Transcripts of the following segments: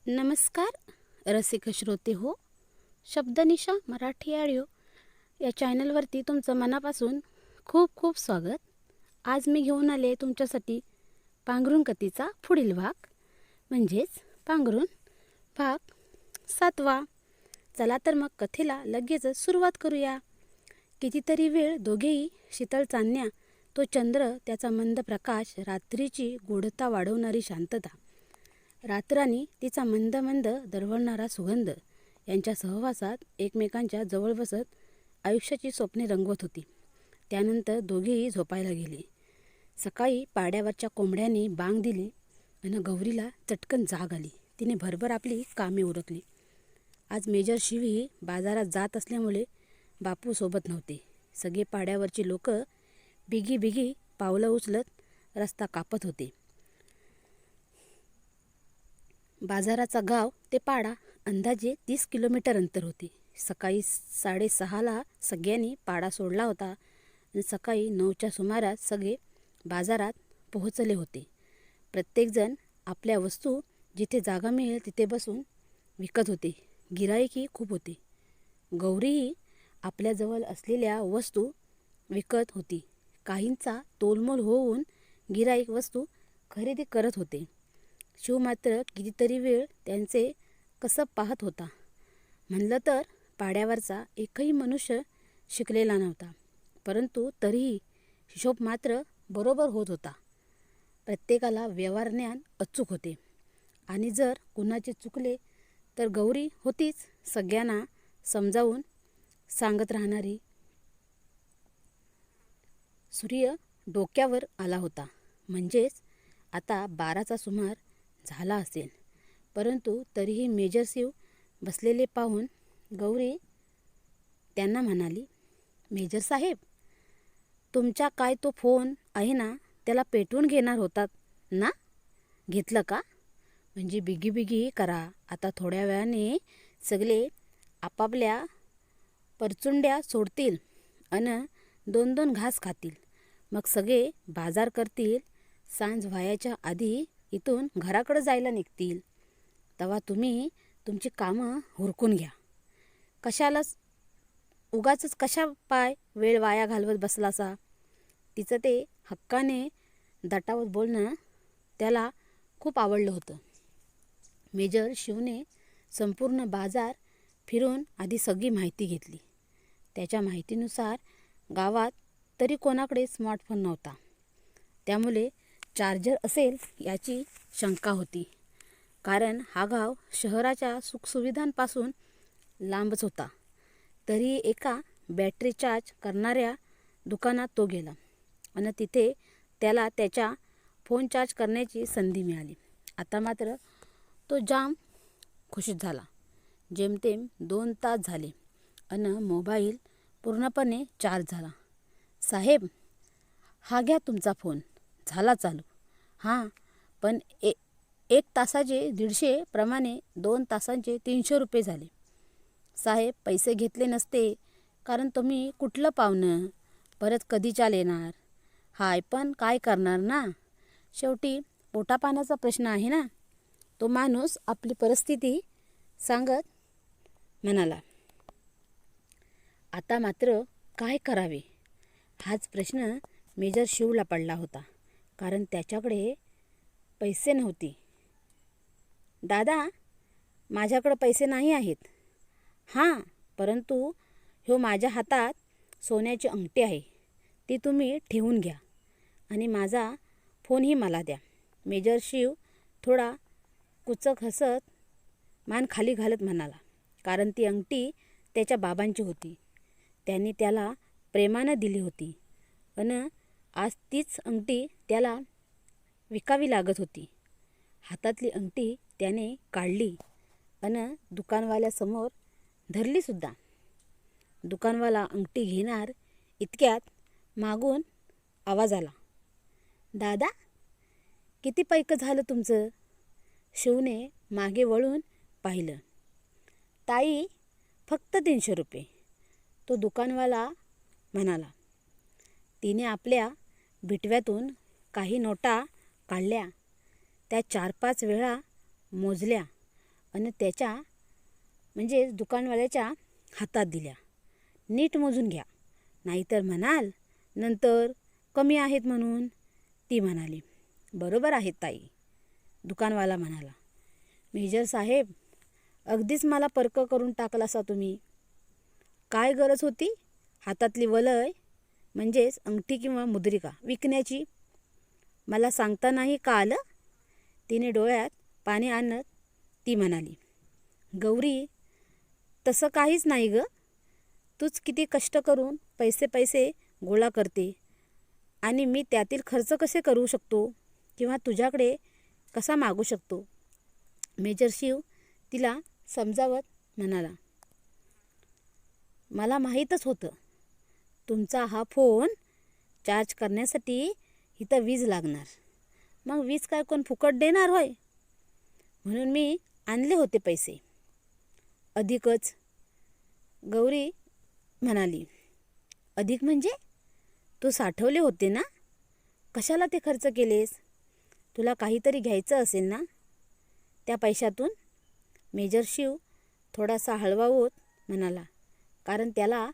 नमस्कार रसिक श्रोते हो. शब्दनिशा मराठी ऑडिओ या चॅनलवरती तुमचं मनापासून खूप खूप स्वागत. आज मी घेऊन आले तुमच्यासाठी पांघरूण कथेचा पुढील भाग, म्हणजेच पांघरूण भाग 7वा. चला तर मग कथेला लगेचच सुरुवात करूया. कितीतरी वेळ दोघेही शीतळ चांदण्या, तो चंद्र, त्याचा मंद प्रकाश, रात्रीची गोडता वाढवणारी शांतता, रातराणी तिचा मंद मंद दरवळणारा सुगंध यांच्या सहवासात एकमेकांच्या जवळ बसत आयुष्याची स्वप्ने रंगवत होती. त्यानंतर दोघेही झोपायला गेले. सकाळी पाड्यावरच्या कोंबड्यांनी बांग दिली आणि गौरीला चटकन जाग आली. तिने भरभर आपली कामे उरकली. आज मेजर शिवही बाजारात जात असल्यामुळे बापू सोबत नव्हते. सगळे पाड्यावरची लोक बिगी बिगी पावलं उचलत रस्ता कापत होते. बाजाराचा गाव ते पाडा अंदाजे 30 किलोमीटर अंतर होते. सकाळी 6:30ला सगळ्यांनी पाडा सोडला होता आणि सकाळी 9च्या सुमारास सगळे बाजारात पोहोचले होते. प्रत्येकजण आपल्या वस्तू जिथे जागा मिळेल तिथे बसून विकत होते. गिराईकही खूप होते. गौरीही आपल्याजवळ असलेल्या वस्तू विकत होती. काहींचा तोलमोल होऊन गिराईक वस्तू खरेदी करत होते. शिव मात्र कितीतरी वेळ त्यांचे कसब पाहत होता. म्हणलं तर पाड्यावरचा एकही मनुष्य शिकलेला नव्हता, परंतु तरीही हिशोब मात्र बरोबर होत होता. प्रत्येकाला व्यवहार ज्ञान अचूक होते आणि जर कुणाचे चुकले तर गौरी होतीच सगळ्यांना समजावून सांगत राहणारी. सूर्य डोक्यावर आला होता, म्हणजेच आता 12चा सुमार झाला असेल, परंतु तरीही मेजर शिव बसलेले पाहून गौरी त्यांना म्हणाली, मेजर साहेब, तुमचा काय तो फोन आहे ना, त्याला पेटवून घेणार होतात ना? घेतलं का? म्हणजे बिगी बिगी करा. आता थोड्या वेळाने सगळे आपापल्या परचुंड्या सोडतील आणि 2-2 घास खातील. मग सगळे बाजार करतील. सांज व्हायच्या आधी इथून घराकडे जायला निघतील. तेव्हा तुम्ही तुमची कामं हुरकून घ्या. कशालाच उगाचच कशा पाय वेळ वाया घालवत बसलासा. तिचं ते हक्काने दटावत बोलणं त्याला खूप आवडलं होतं. मेजर शिवने संपूर्ण बाजार फिरून आधी सगळी माहिती घेतली. त्याच्या माहितीनुसार गावात तरी कोणाकडे स्मार्टफोन नव्हता, त्यामुळे चार्जर असेल याची शंका होती. कारण हा गाव शहराच्या सुखसुविधांपासून लांबच होता. तरी एका बॅटरी चार्ज करणाऱ्या दुकानात तो गेला आणि तिथे त्याला त्याच्या फोन चार्ज करण्याची संधी मिळाली. आता मात्र तो जाम खुशीत झाला. जेमतेम 2 तास झाले आणि मोबाईल पूर्णपणे चार्ज झाला. साहेब, हा घ्या तुमचा फोन. झाला चालू. हां, पण 1 तासाचे 150 प्रमाणे 2 तासांचे 300 रुपये झाले. साहेब, पैसे घेतले नसते, कारण तुम्ही कुठलं पाहुणं, परत कधीच्या येणार. हाय, पण काय करणार ना, शेवटी पोटापाण्याचा प्रश्न आहे ना. तो माणूस आपली परिस्थिती सांगत म्हणाला. आता मात्र काय करावे हाच प्रश्न मेजर शिवला पडला होता, कारण त्याच्याकडे पैसे नव्हते. दादा, माझ्याकडे पैसे नाही आहेत. हां, परंतु ह्यो माझ्या हातात सोन्याची अंगठी आहे, ती तुम्ही ठेवून घ्या आणि माझा फोनही मला द्या. मेजर शिव थोडा कुचक हसत मान खाली घालत म्हणाला, कारण ती अंगठी त्याच्या बाबांची होती. त्यांनी त्याला प्रेमानं दिली होती आणि आज तीच अंगठी त्याला विकावी लागत होती. हातातली अंगठी त्याने काढली आणि दुकानवाल्यासमोर धरलीसुद्धा. दुकानवाला अंगठी घेणार इतक्यात मागून आवाज आला, दादा, किती पैक झालं तुमचं? शिवने मागे वळून पाहिलं. ताई, फक्त 300 रुपये, तो दुकानवाला म्हणाला. तिने आपल्या बिटव्यातून काही नोटा काढल्या. त्या 4-5 वेळा मोजल्या आणि त्याच्या म्हणजेच दुकानवाल्याच्या हातात दिल्या. नीट मोजून घ्या, नाहीतर म्हणाल नंतर कमी आहेत म्हणून. ती म्हणाली, बरोबर आहेत ताई. दुकानवाला म्हणाला, मेजर साहेब, अगदीच मला पर्क करून टाकलासा तुम्ही. काय गरज होती हातातली वलय म्हणजेच अंगठी किंवा मुद्रिका विकण्याची? मला सांगता नाही का आलं? तिने डोळ्यात पाणी आणत ती म्हणाली, गौरी, तसं काहीच नाही ग. तूच किती कष्ट करून पैसे गोळा करते आणि मी त्यातील खर्च कसे करू शकतो किंवा तुझ्याकडे कसा मागू शकतो? मेजर शिव तिला समजावत म्हणाला, मला माहीतच होतं तुमचा हा फोन चार्ज करण्यासाठी इथं वीज लागणार. मग वीज काय कोण फुकट देणार होय? म्हणून मी आणले होते पैसे. अधिकच, गौरी म्हणाली. अधिक म्हणजे? तू साठवले होते ना? कशाला ते खर्च केलेस? तुला काहीतरी घ्यायचं असेल ना त्या पैशातून? मेजर शिव थोडासा हळवा होत म्हणाला, कारण त्याला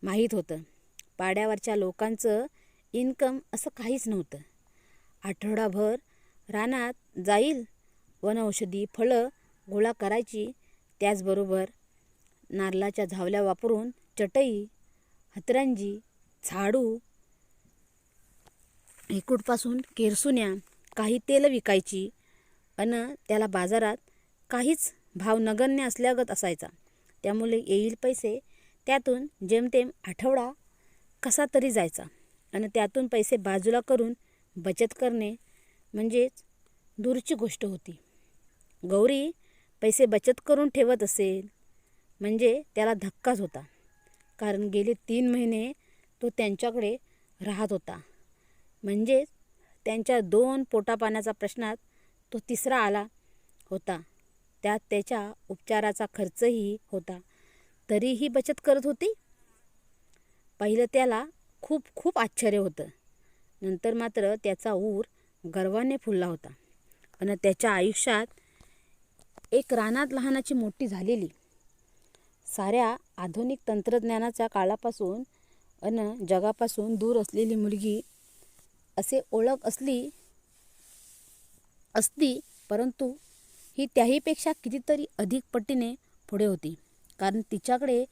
माहीत होतं पाड्यावरच्या लोकांचं इन्कम असं काहीच नव्हतं. आठवडाभर रानात जाईल, वनौषधी फळं गोळा करायची, त्याचबरोबर नारळाच्या झावल्या वापरून चटई, हतरंजी, झाडू, हेकूटपासून केरसुण्या, काही तेल विकायची अन त्याला बाजारात काहीच भाव नगण्य असल्यागत असायचा. त्यामुळे येईल पैसे त्यातून जेमतेम आठवडा कसा तरी जायचा आणि त्यातून पैसे बाजूला करून बचत करणे म्हणजेच दूरची गोष्ट होती. गौरी पैसे बचत करून ठेवत असेल म्हणजे त्याला धक्काच होता, कारण गेले 3 महिने तो त्यांच्याकडे राहत होता. म्हणजेच त्यांच्या 2 पोटापाण्याचा प्रश्नात तो तिसरा आला होता. त्यात त्याच्या उपचाराचा खर्चही होता, तरीही बचत करत होती. पहिलं त्याला खूप खूप आश्चर्य होतं. नंतर मात्र त्याचा ऊर गर्वाने फुलला होता आणि त्याच्या आयुष्यात एक रानात लहानाची मोठी झालेली, साऱ्या आधुनिक तंत्रज्ञानाच्या काळापासून अन जगापासून दूर असलेली मुलगी असे ओळख असती, परंतु ही त्याहीपेक्षा कितीतरी अधिक पटीने पुढे होती, कारण तिच्याकडे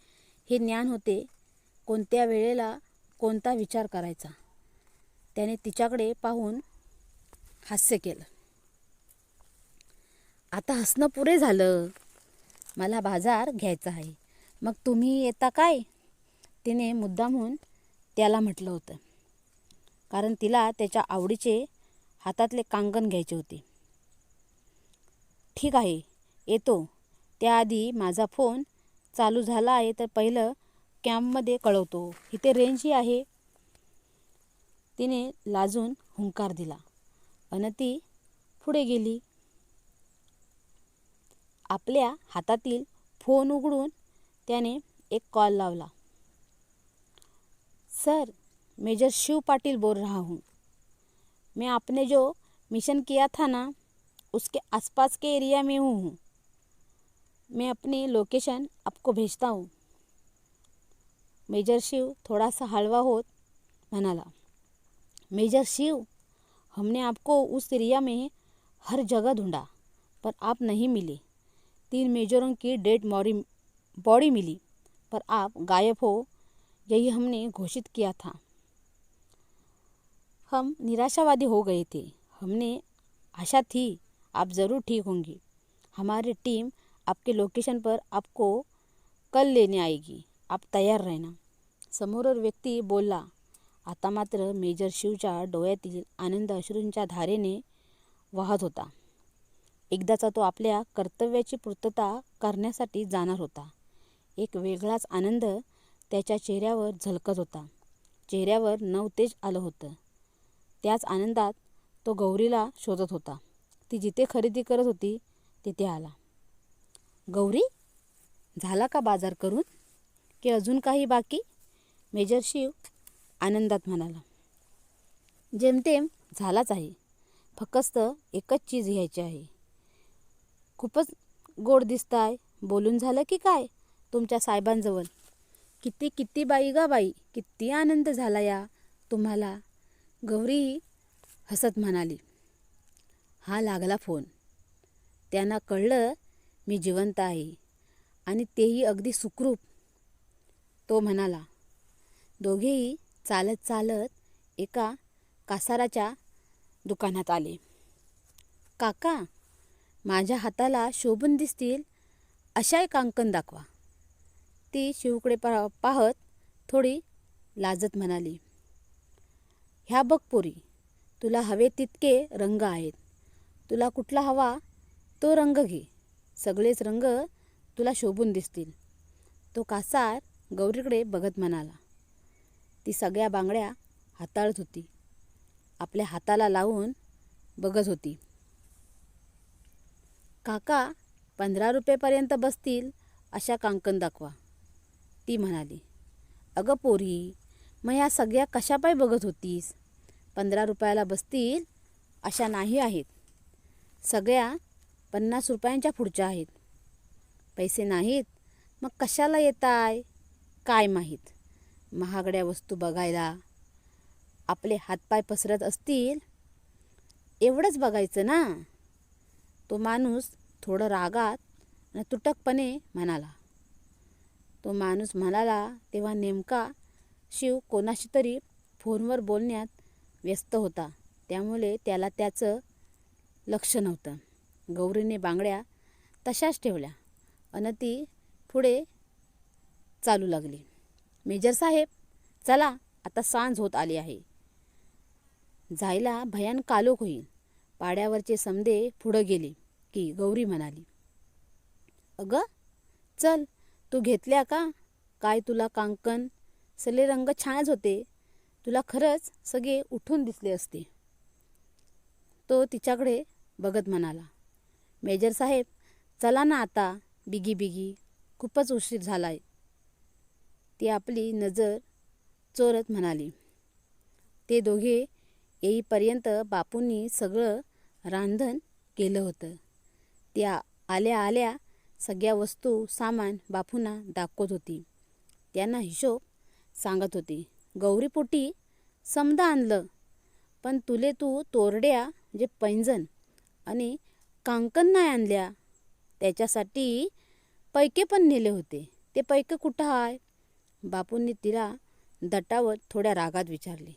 हे ज्ञान होते कोणत्या वेळेला कोणता विचार करायचा. त्याने तिच्याकडे पाहून हास्य केलं. आता हसणं पुरे झालं. मला बाजार घ्यायचा आहे, मग तुम्ही येता काय? तिने मुद्दामहून त्याला म्हटलं होतं, कारण तिला त्याच्या आवडीचे हातातले कंगन घ्यायचे होते. ठीक आहे, येतो. त्याआधी माझा फोन चालू झाला आहे तर पहिलं कॅम्पमध्ये कळवतो. इथे रेंजही आहे. तिने लाजून हुंकार दिला आणि ती पुढे गेली. आपल्या हातातील फोन उघडून त्याने एक कॉल लावला. सर, मेजर शिव पाटिल बोल रहा हूँ. मैं आपने जो मिशन किया था ना, उसके आसपास के एरिया में हूँ. मैं अपनी लोकेशन आपको भेजता हूँ. मेजर शिव थोडासा हळवा होत म्हणाला, मेजर शिव, हमने आपको उस एरिया में हर जगह ढूंढा पर आप नहीं मिले. 3 मेजरों की डेड बॉडी मिली पर आप गायब हो, यही हमने घोषित किया था. हम निराशावादी हो गए थे. हमने आशा थी आप ज़रूर ठीक होंगी. हमारी टीम आपके लोकेशन पर आपको कल लेने आएगी. आप तयार रहना. समोर व्यक्ती बोलला. आता मात्र मेजर शिवच्या डोळ्यातील आनंद अश्रूंच्या धारेने वाहत होता. एकदाचा तो आपल्या कर्तव्याची पूर्तता करण्यासाठी जाणार होता. एक वेगळाच आनंद त्याच्या चेहऱ्यावर झलकत होता. चेहऱ्यावर नवतेज आलं होतं. त्याच आनंदात तो गौरीला शोधत होता. ती जिथे खरेदी करत होती तिथे आला. गौरी, झाला का बाजार करून, की अजून काही बाकी? मेजर शिव आनंदात म्हणाला. जेमतेम झालाच आहे. फक्त एकच चीज घ्यायची आहे. खूपच गोड दिसताय. बोलून झालं की काय तुमच्या साहेबांजवळ? किती किती बाई गा बाई, किती आनंद झाला या तुम्हाला. गौरी हसत म्हणाली. हा लागला फोन. त्यांना कळलं मी जिवंत आहे आणि तेही अगदी सुखरूप. तो म्हणाला. दोघेही चालत चालत एका कासाराच्या दुकानात आले. काका, माझ्या हाताला शोभून दिसतील अशाही कांकण दाखवा. ती शिवकडे पाहत थोडी लाजत म्हणाली. ह्या बघ पोरी, तुला हवे तितके रंग आहेत. तुला कुठला हवा तो रंग घे. सगळेच रंग तुला शोभून दिसतील. तो कासार गौरीकडे बघत म्हणाला. ती सगळ्या बांगड्या हाताळत होती. आपल्या हाताला लावून बघत होती. काका, 15 रुपयेपर्यंत बसतील अशा कांकण दाखवा, ती म्हणाली. अगं पोरी, मग ह्या सगळ्या कशापायी बघत होतीस? 15 रुपयाला बसतील अशा नाही आहेत. सगळ्या 50 रुपयांच्या पुढच्या आहेत. पैसे नाहीत मग कशाला येताय काय माहीत. महागड्या वस्तू बघायला आपले हातपाय पसरत असतील एवढंच बघायचं ना. तो माणूस थोडं रागात आणि तुटकपणे म्हणाला. तो माणूस म्हणाला तेव्हा नेमका शिव कोणाशी तरी फोनवर बोलण्यात व्यस्त होता. त्यामुळे त्याला त्याचं लक्ष नव्हतं. गौरीने बांगड्या तशाच ठेवल्या आणि ती पुढे चालू लागली. मेजर साहेब, चला, आता सांज होत आली आहे. जायला भयान कालोख होईल. पाड्यावरचे समदे पुढं गेले की गौरी म्हणाली. अगं चल, तू घेतल्या का काय तुला कांकण? सगळे रंग छानच होते. तुला खरंच सगळे उठून दिसले असते. तो तिच्याकडे बघत म्हणाला. मेजर साहेब, चला ना आता बिगी बिगी, खूपच उशीर झालाय. ती आपली नजर चोरत म्हणाली. ते दोघे येईपर्यंत बापूंनी सगळं रांधण केलं होतं. त्या आल्या आल्या सगळ्या वस्तू सामान बापूंना दाखवत होती. त्यांना हिशोब सांगत होती. गौरीपोटी समदा आणलं, पण तुले तू तोरड्या म्हणजे पैंजण आणि कांकण नाही आणल्या. त्याच्यासाठी पैके पण नेले होते. ते पैके कुठं आहे? बापूंनी तिला दटावत थोड्या रागात विचारले.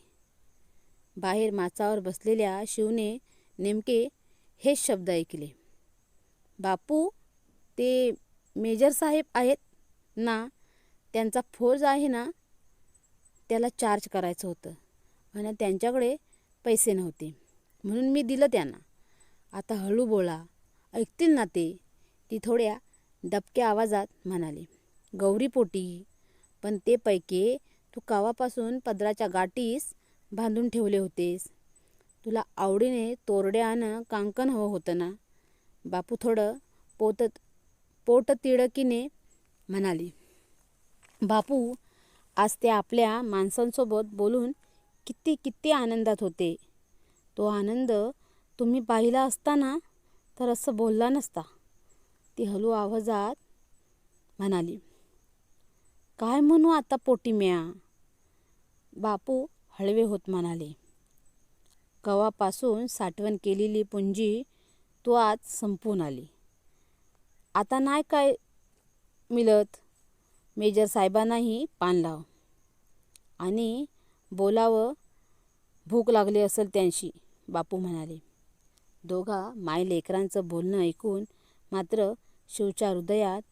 बाहेर माचावर बसलेल्या शिवने नेमके हेच शब्द ऐकले. बापू, ते मेजर साहेब आहेत ना, त्यांचा फौज आहे ना, त्याला चार्ज करायचं होतं आणि त्यांच्याकडे पैसे नव्हते म्हणून मी दिलं त्यांना. आता हळू बोला, ऐकतील ना ते, ती थोड्या दबक्या आवाजात म्हणाली. गौरीपोटी, पण ते पैके तू कावापासून पदराच्या गाठीस बांधून ठेवले होतेस. तुला आवडीने तोरड्या आणि कांकण हवं होतं ना. बापू थोडं पोटतिडकीने म्हणाली. बापू, आज ते आपल्या माणसांसोबत बोलून किती किती आनंदात होते. तो आनंद तुम्ही पाहिला असता ना तर असं बोलला नसता, ती हळू आवाजात म्हणाली. काय म्हणू आता पोटी म्या? बापू हळवे होत म्हणाले. कवापासून साठवण केलेली पुंजी तू आज संपून आली. आता नाही काय मिळत. मेजर साहेबांनाही पान लाव आणि बोलावं, भूक लागली असेल त्यांशी, बापू म्हणाले. दोघा माय लेकरांचं बोलणं ऐकून मात्र शिवच्या हृदयात